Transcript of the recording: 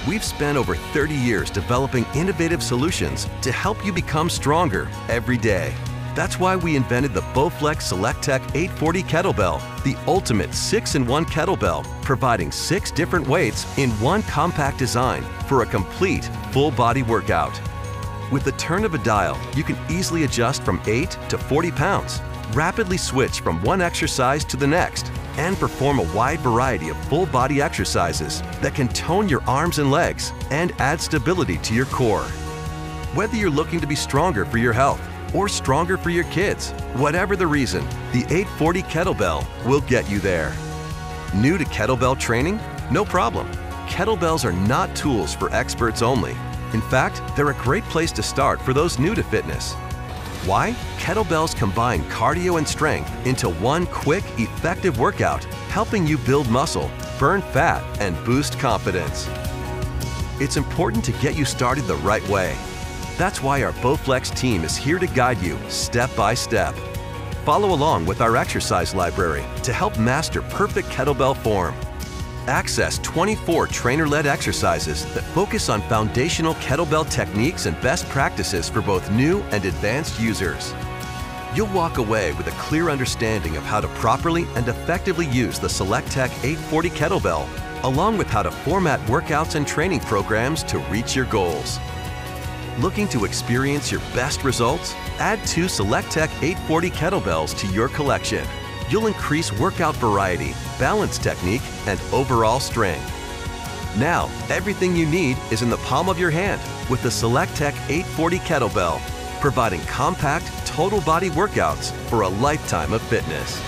We've spent over 30 years developing innovative solutions to help you become stronger every day. That's why we invented the Bowflex SelectTech 840 Kettlebell, the ultimate 6-in-1 kettlebell, providing 6 different weights in one compact design for a complete, full-body workout. With the turn of a dial, you can easily adjust from 8 to 40 pounds, rapidly switch from one exercise to the next, and perform a wide variety of full-body exercises that can tone your arms and legs and add stability to your core. Whether you're looking to be stronger for your health or stronger for your kids, whatever the reason, the 840 Kettlebell will get you there. New to kettlebell training? No problem. Kettlebells are not tools for experts only. In fact, they're a great place to start for those new to fitness. Why? Kettlebells combine cardio and strength into one quick, effective workout, helping you build muscle, burn fat, and boost confidence. It's important to get you started the right way. That's why our Bowflex team is here to guide you step by step. Follow along with our exercise library to help master perfect kettlebell form. Access 24 trainer-led exercises that focus on foundational kettlebell techniques and best practices for both new and advanced users. You'll walk away with a clear understanding of how to properly and effectively use the SelectTech 840 Kettlebell, along with how to format workouts and training programs to reach your goals. Looking to experience your best results? Add 2 SelectTech 840 Kettlebells to your collection. You'll increase workout variety, balance technique, and overall strength. Now, everything you need is in the palm of your hand with the SelectTech 840 Kettlebell, providing compact, total body workouts for a lifetime of fitness.